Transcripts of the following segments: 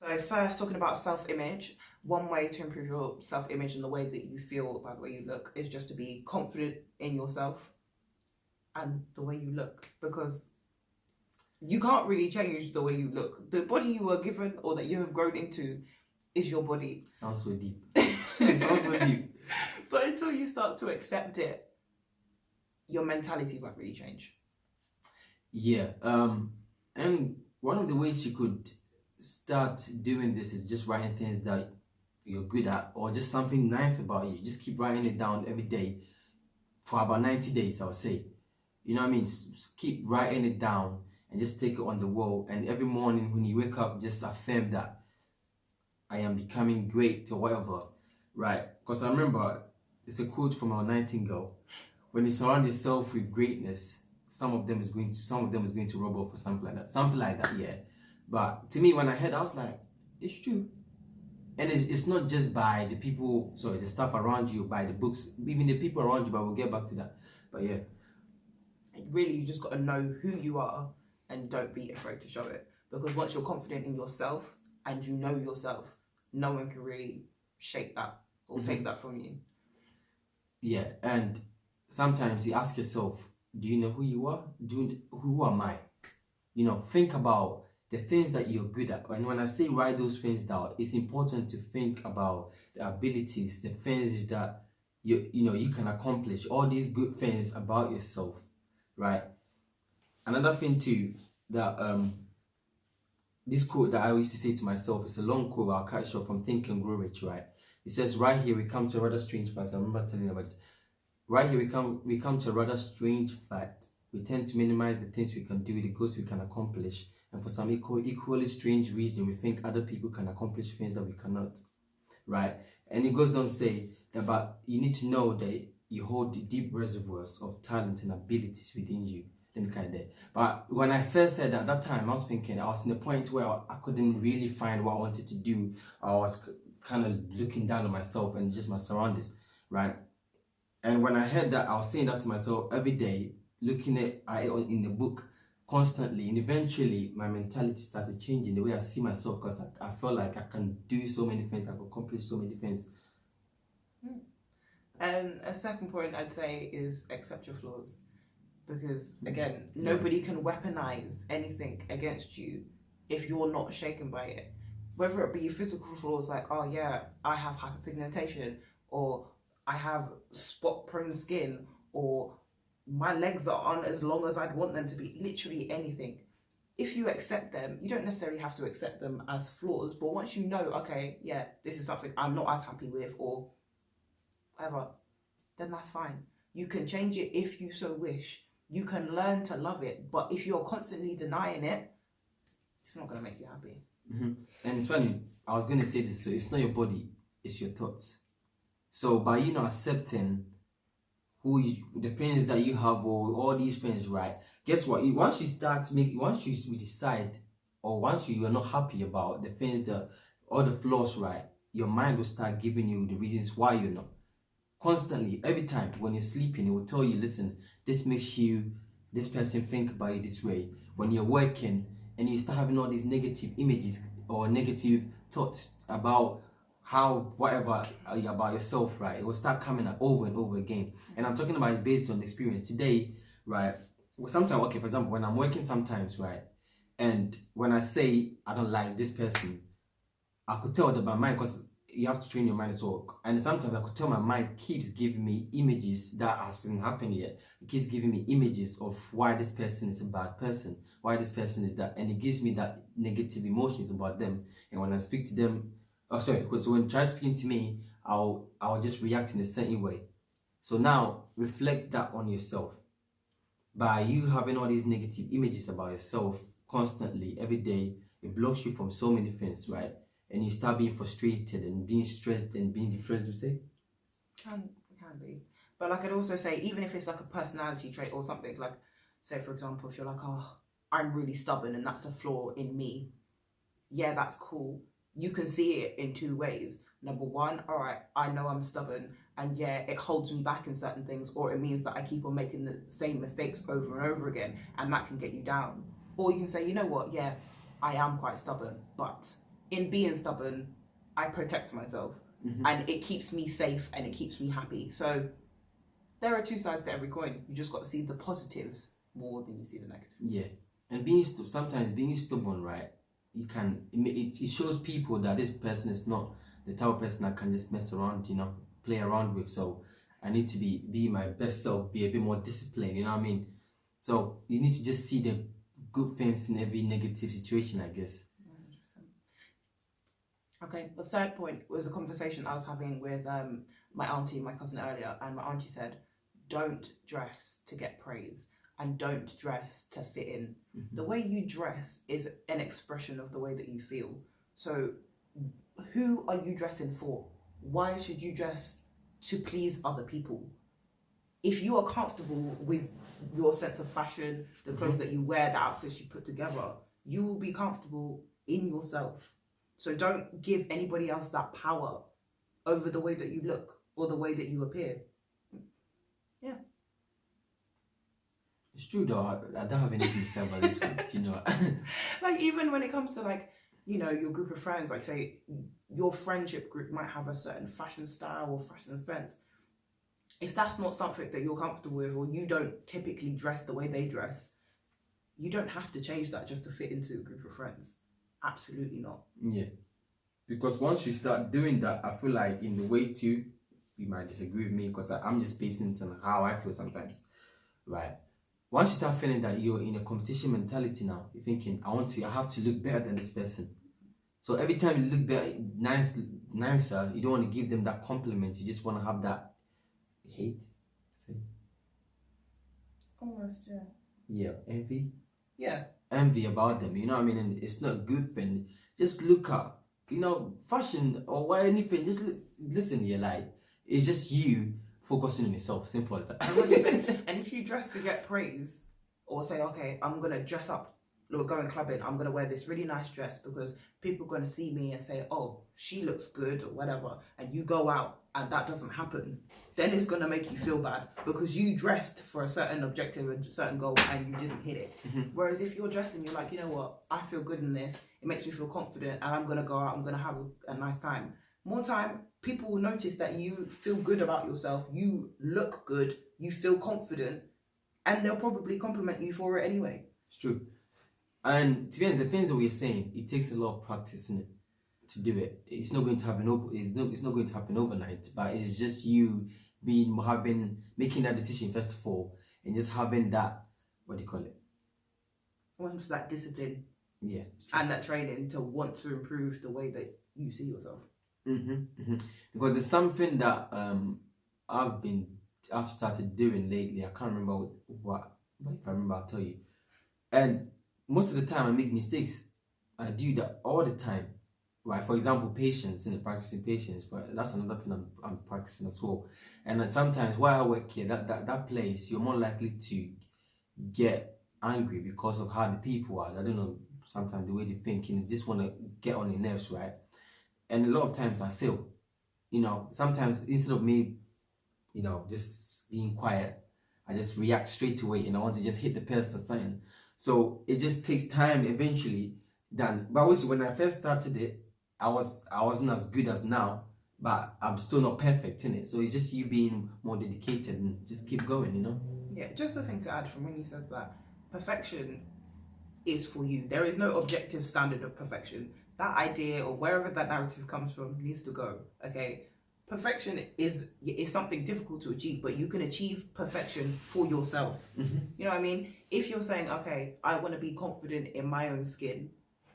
So first, talking about self-image, one way to improve your self-image and the way that you feel about the way you look is just to be confident in yourself and the way you look, because you can't really change the way you look. The body you were given or that you have grown into is your body. Sounds so deep. It sounds so deep. But until you start to accept it, your mentality won't really change. Yeah. And one of the ways you could start doing this is just writing things that you're good at, or just something nice about you. Just keep writing it down every day for about 90 days, I would say. You know what I mean? Just keep writing it down and just take it on the wall. And every morning when you wake up, just affirm that I am becoming great or whatever, right? Because I remember it's a quote from our Nightingale: when you surround yourself with greatness, some of them is going to rub off or something like that, yeah. But to me, when I heard, I was like, it's true. And it's not just by the people, sorry, the stuff around you, by the books, even the people around you, but we'll get back to that. But yeah. Really, you just got to know who you are and don't be afraid to show it. Because once you're confident in yourself and you know yourself, no one can really shake that or take that from you. Yeah, and sometimes you ask yourself, do you know who you are? Who am I? You know, think about the things that you're good at. And when I say write those things down, it's important to think about the abilities, the things that you can accomplish, all these good things about yourself, right? Another thing too, that this quote that I used to say to myself, it's a long quote, I'll cut it short, from Think and Grow Rich, right? It says, right here we come to a rather strange fact. I remember telling you about this. Right here we come to a rather strange fact. We tend to minimize the things we can do, the goals we can accomplish, and for some equally strange reason, we think other people can accomplish things that we cannot, right? And it goes on to say that, but you need to know that you hold the deep reservoirs of talent and abilities within you. But when I first said that, at that time, I was thinking, I was in a point where I couldn't really find what I wanted to do. I was kind of looking down on myself and just my surroundings, right? And when I heard that, I was saying that to myself every day, looking at it in the book constantly, and eventually my mentality started changing, the way I see myself, because I felt like I can do so many things, I can accomplish so many things. And a second point I'd say is accept your flaws. Because again, nobody can weaponize anything against you if you're not shaken by it. Whether it be physical flaws like, oh yeah, I have hyperpigmentation, or I have spot-prone skin, or my legs aren't as long as I'd want them to be, literally anything. If you accept them, you don't necessarily have to accept them as flaws, but once you know, okay, yeah, this is something I'm not as happy with, or whatever, then that's fine. You can change it if you so wish. You can learn to love it, but if you're constantly denying it, it's not going to make you happy. And it's funny, I was going to say this, so it's not your body, it's your thoughts. So by you not accepting the things that you have, or all these things, right? Guess what? Once you decide, or once you are not happy about the things all the flaws, right? Your mind will start giving you the reasons why you're not. Constantly, every time when you're sleeping, it will tell you, listen, this makes this person think about you this way. When you're working and you start having all these negative images or negative thoughts about whatever about yourself, right? It will start coming up over and over again. And I'm talking about it based on experience today, right? Sometimes, okay, for example, when I'm working sometimes, right? And when I say I don't like this person, I could tell that my mind, because you have to train your mind as well. And sometimes I could tell my mind keeps giving me images that hasn't happened yet. It keeps giving me images of why this person is a bad person, why this person is that, and it gives me that negative emotions about them. And when I speak to them, because when try speaking to me, I'll just react in a certain way. So now reflect that on yourself. By you having all these negative images about yourself constantly, every day, it blocks you from so many things, right? And you start being frustrated and being stressed and being depressed, you say? Can be. But like I'd also say, even if it's like a personality trait or something, like, say for example, if you're like, oh, I'm really stubborn and that's a flaw in me. Yeah, that's cool. You can see it in two ways. Number one, all right, I know I'm stubborn, and yeah, it holds me back in certain things, or it means that I keep on making the same mistakes over and over again, and that can get you down. Or you can say, you know what, yeah, I am quite stubborn, but in being stubborn, I protect myself, and it keeps me safe and it keeps me happy. So there are two sides to every coin. You just got to see the positives more than you see the negatives. Yeah, and sometimes being stubborn, right? It shows people that this person is not the type of person I can just mess around, play around with. So I need to be my best self, be a bit more disciplined. You know what I mean? So you need to just see the good things in every negative situation, I guess. 100%. Okay, the third point was a conversation I was having with my auntie and my cousin earlier, and my auntie said, don't dress to get praise and don't dress to fit in. The way you dress is an expression of the way that you feel. So who are you dressing for? Why should you dress to please other people? If you are comfortable with your sense of fashion, the clothes that you wear, the outfits you put together, you will be comfortable in yourself. So don't give anybody else that power over the way that you look or the way that you appear. Yeah. It's true though, I don't have anything to say about this one, Like, even when it comes to, like, your group of friends, like, say, your friendship group might have a certain fashion style or fashion sense. If that's not something that you're comfortable with, or you don't typically dress the way they dress, you don't have to change that just to fit into a group of friends. Absolutely not. Yeah. Because once you start doing that, I feel like in the way too, you might disagree with me because I'm just basing it on how I feel sometimes, right? Once you start feeling that you're in a competition mentality now, you're thinking, I have to look better than this person. So every time you look better, nicer, you don't want to give them that compliment. You just want to have that hate. Almost, yeah. Yeah, envy. Yeah. Envy about them, you know what I mean? And it's not a good thing. Just look at, fashion or anything. Just listen, like, it's just you focusing on yourself. Simple as that. And if you dress to get praise, or say, okay, I'm going to dress up, going clubbing, I'm going to wear this really nice dress because people are going to see me and say, oh, she looks good or whatever, and you go out and that doesn't happen, then it's going to make you feel bad because you dressed for a certain objective and a certain goal and you didn't hit it. Whereas if you're dressing, you're like, you know what, I feel good in this, it makes me feel confident, and I'm going to go out, I'm going to have a nice time. More time, people will notice that you feel good about yourself, you look good, you feel confident, and they'll probably compliment you for it anyway. It's true. And to be honest, the things that we're saying, it takes a lot of practice in it to do it. It's not going to happen. It's not going to happen overnight. But it's just you making that decision first of all, and just having that, what do you call it? Almost that discipline. Yeah. And that training to want to improve the way that you see yourself. Because there's something that I've started doing lately. I can't remember what, but if I remember, I'll tell you. And most of the time I make mistakes. I do that all the time, right? For example, patience, practicing patience, but that's another thing I'm practicing as well. And then sometimes while I work here, that place, you're more likely to get angry because of how the people are. I don't know, sometimes the way they think, just want to get on your nerves, right? And a lot of times I fail. Sometimes instead of me, just being quiet, I just react straight away and I want to just hit the person or something. So it just takes time eventually. But obviously when I first started it, I wasn't as good as now, but I'm still not perfect in it. So it's just you being more dedicated and just keep going, Yeah, just a thing to add from when you said that, perfection is for you. There is no objective standard of perfection. That idea or wherever that narrative comes from needs to go, okay? Perfection is something difficult to achieve, but you can achieve perfection for yourself. You know what I mean? If you're saying, okay, I want to be confident in my own skin,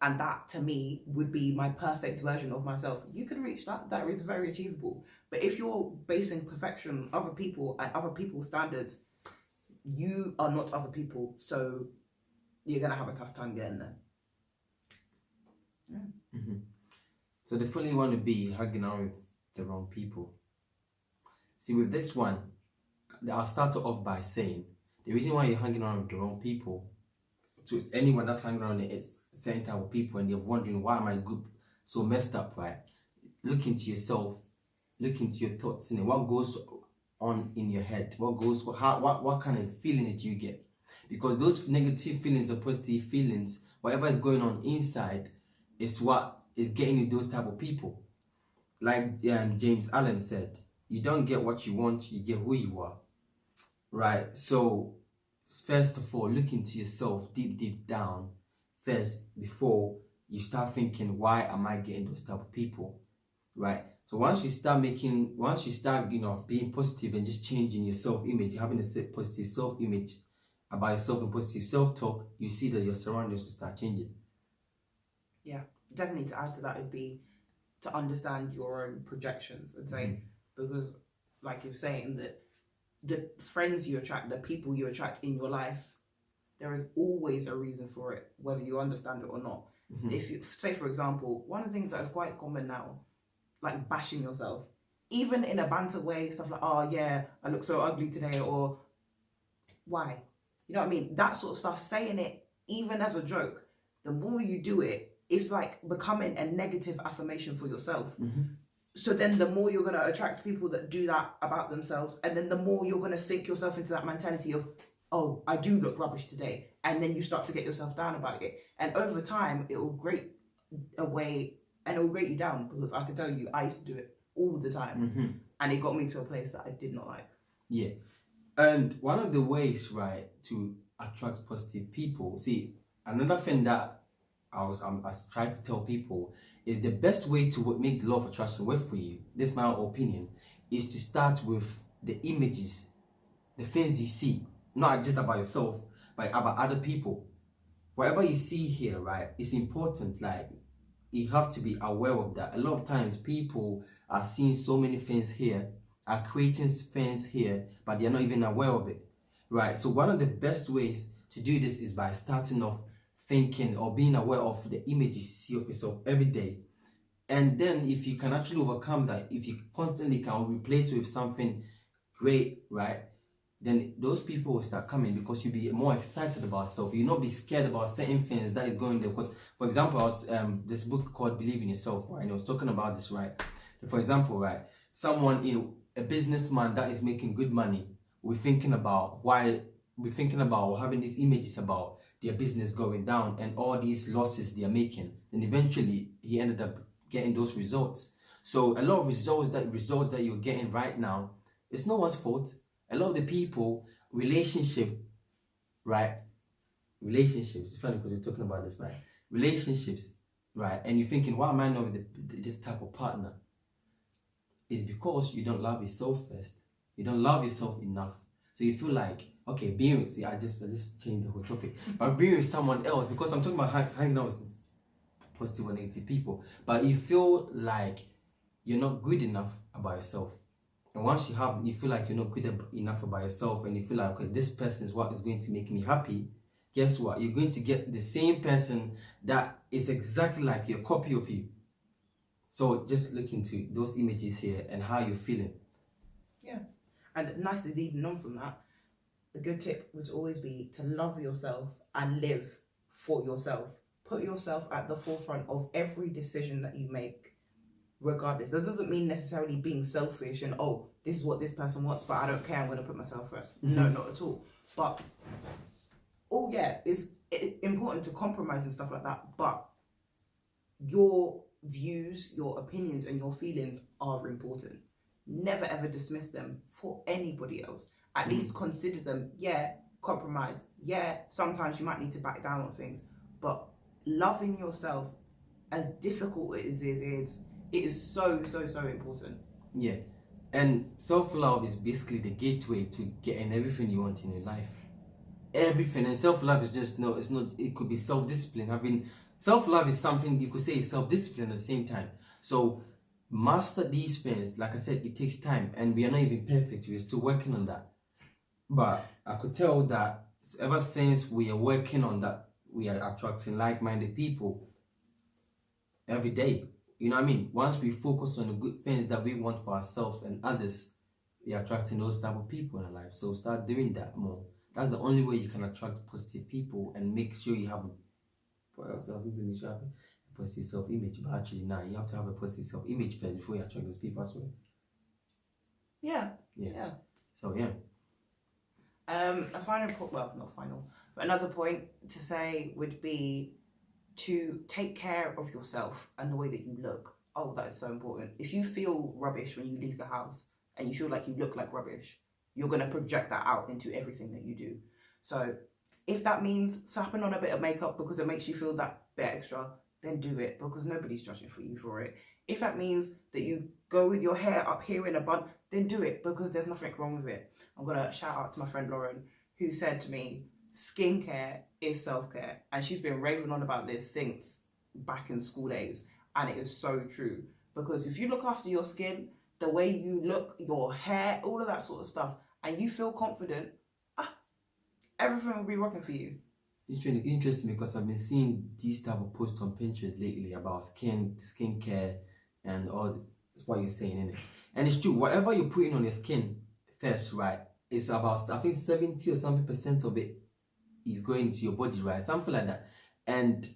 and that to me would be my perfect version of myself, you can reach that. That is very achievable. But if you're basing perfection on other people and other people's standards, you are not other people, so you're going to have a tough time getting there. Yeah. So definitely want to be hanging out with the wrong people. See, with this one, I'll start off by saying the reason why you're hanging around with the wrong people, to anyone that's hanging around it's certain type of people and you're wondering why my group so messed up, right? Look into yourself, look into your thoughts, what goes on in your head, what kind of feelings do you get? Because those negative feelings or positive feelings, whatever is going on inside, is what is getting you those type of people. Like James Allen said, you don't get what you want, you get who you are. Right? So first of all, look into yourself deep down first before you start thinking, why am I getting those type of people? Right? So once you start, being positive and just changing your self-image, having a positive self-image about yourself and positive self-talk, you see that your surroundings will start changing. Yeah, definitely. To add to that would be to understand your own projections, I'd say, because like you're saying, that the friends you attract, the people you attract in your life, there is always a reason for it, whether you understand it or not. If you say, for example, one of the things that is quite common now, like bashing yourself, even in a banter way, stuff like, oh yeah, I look so ugly today, or why? You know what I mean? That sort of stuff, saying it even as a joke, the more you do it, it's like becoming a negative affirmation for yourself. So then the more you're going to attract people that do that about themselves, and then the more you're going to sink yourself into that mentality of, oh, I do look rubbish today, and then you start to get yourself down about it. And over time, it will grate away, and it will grate you down, because I can tell you, I used to do it all the time, and it got me to a place that I did not like. Yeah. And one of the ways, right, to attract positive people, see, another thing that I trying to tell people is the best way to make the law of attraction work for you, this is my opinion, is to start with the images, the things you see, not just about yourself, but about other people. Whatever you see here, right, it's important. Like, you have to be aware of that. A lot of times people are seeing so many things here, are creating things here, but they're not even aware of it, right? So one of the best ways to do this is by starting off thinking or being aware of the images you see of yourself every day. And then if you can actually overcome that, if you constantly can replace with something great, right, then those people will start coming, because you'll be more excited about yourself. You'll not be scared about certain things that is going there. Because, for example, I was this book called Believe in Yourself, right, and I was talking about this, right? For example, right, someone, a businessman that is making good money, we're thinking about having these images about their business going down and all these losses they're making. And eventually he ended up getting those results. So a lot of results that you're getting right now, it's no one's fault. A lot of the people, relationships, it's funny because we're talking about this, right? Relationships, right? And you're thinking, why am I not with this type of partner? It's because you don't love yourself first. You don't love yourself enough. So you feel like, okay, being with, I just changed the whole topic. But being with someone else, because I'm talking about hanging out with positive or negative people, but you feel like you're not good enough about yourself. And once you feel like you're not good enough about yourself, and you feel like, okay, this person is what is going to make me happy, guess what? You're going to get the same person that is exactly like your copy of you. So just look into those images here and how you're feeling. Yeah. And nicely leading on from that, the good tip would always be to love yourself and live for yourself. Put yourself at the forefront of every decision that you make, regardless. That doesn't mean necessarily being selfish and, oh, this is what this person wants, but I don't care, I'm going to put myself first. No, not at all. But, oh yeah, it's important to compromise and stuff like that, but your views, your opinions, and your feelings are important. Never ever dismiss them for anybody else. At least consider them. Yeah, compromise. Yeah, sometimes you might need to back down on things, but loving yourself, as difficult as it is so important. Yeah, and self-love is basically the gateway to getting everything you want in your life. Everything. And self-love is just it could be self-discipline. Self-love is something you could say is self-discipline at the same time. So master these things. Like I said, it takes time, and we are not even perfect. We're still working on that. But I could tell that ever since we are working on that, we are attracting like-minded people every day. You know what I mean? Once we focus on the good things that we want for ourselves and others, we are attracting those type of people in our life. So start doing that more. That's the only way you can attract positive people and make sure you have a positive self-image. But actually, now you have to have a positive self-image first before you attract those people as well. Yeah. So yeah. A final point, well, not final, but another point to say would be to take care of yourself and the way that you look. Oh, that is so important. If you feel rubbish when you leave the house and you feel like you look like rubbish, you're going to project that out into everything that you do. So if that means slapping on a bit of makeup because it makes you feel that bit extra, then do it, because nobody's judging for you for it. If that means that you go with your hair up here in a bun, then do it, because there's nothing wrong with it. I'm going to shout out to my friend Lauren, who said to me, skincare is self-care. And she's been raving on about this since back in school days. And it is so true. Because if you look after your skin, the way you look, your hair, all of that sort of stuff, and you feel confident, everything will be working for you. It's really interesting because I've been seeing these type of posts on Pinterest lately about skincare and all. That's what you're saying, isn't it? And it's true. Whatever you're putting on your skin first, right? It's about, I think, 70 or something% of it is going to your body, right? Something like that. And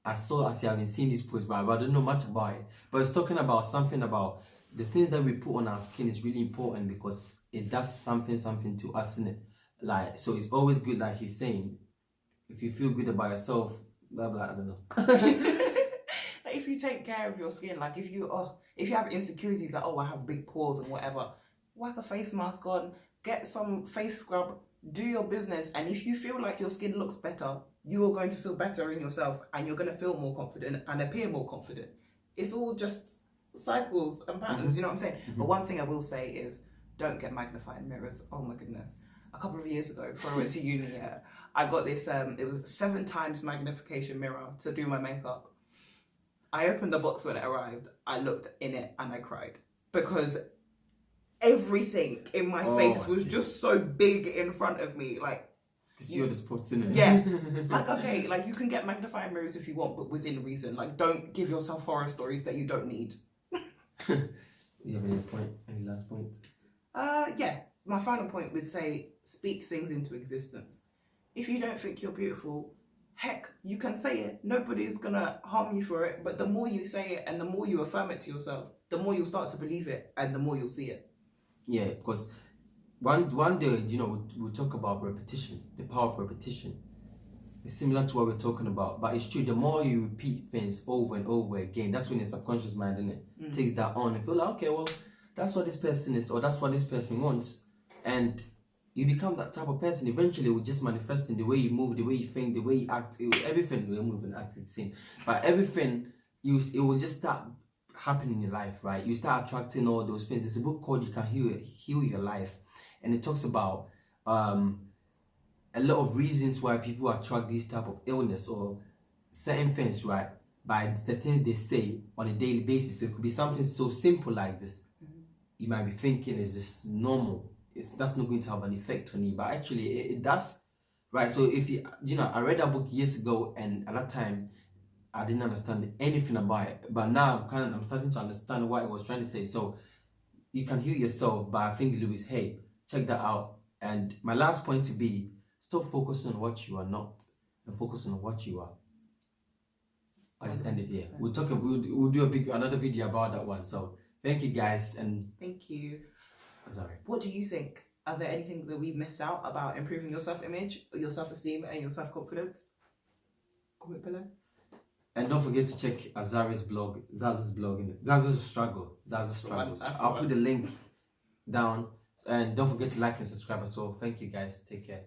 I've been seeing these posts, but I don't know much about it. But it's talking about something about the things that we put on our skin is really important because it does something to us, innit? Like, so it's always good, like he's saying, if you feel good about yourself, blah blah, I don't know. Like if you take care of your skin, like if you have insecurities, like I have big pores and whatever, whack a face mask on, get some face scrub, do your business, and if you feel like your skin looks better, you are going to feel better in yourself, and you're going to feel more confident and appear more confident. It's all just cycles and patterns, you know what I'm saying? But one thing I will say is, don't get magnifying mirrors. Oh my goodness. A couple of years ago, before I went to uni, I got this, it was 7 times magnification mirror to do my makeup. I opened the box when it arrived, I looked in it and I cried. Because everything in my face was just so big in front of me. Like, you see all the spots in it. Yeah. Like, okay, like you can get magnifying mirrors if you want, but within reason. Like, don't give yourself horror stories that you don't need. You have any last point? Yeah. My final point would say, speak things into existence. If you don't think you're beautiful, heck, you can say it. Nobody's gonna harm you for it. But the more you say it and the more you affirm it to yourself, the more you'll start to believe it and the more you'll see it. Yeah, because one day, we'll talk about repetition, the power of repetition. It's similar to what we're talking about, but it's true. The more you repeat things over and over again, that's when your subconscious mind, innit, takes that on and feel like, okay, well, that's what this person is, or that's what this person wants. And you become that type of person. Eventually, it will just manifest in the way you move, the way you think, the way you act. Everything will move and act is the same. But everything, it will just start happening in your life, right? You start attracting all those things. There's a book called You Can Heal Your Life. And it talks about a lot of reasons why people attract this type of illness or certain things, right? By the things they say on a daily basis. So it could be something so simple like this. You might be thinking, is this normal? That's not going to have an effect on you, but actually it does, right? So if I read that book years ago, and at that time I didn't understand anything about it, but now I'm starting to understand what it was trying to say. So you can heal yourself by, I think, Louis Hay. Check that out. And my last point to be, stop focusing on what you are not and focus on what you are. I just ended here. We'll do another video about that one. So thank you guys, and thank you. Sorry. What do you think? Are there anything that we missed out about improving your self-image, your self-esteem, and your self-confidence? Comment below. And don't forget to check Azari's blog, Zaza's blog, Zaza's Struggles. I'll put the link down. And don't forget to like and subscribe as well. Thank you guys. Take care.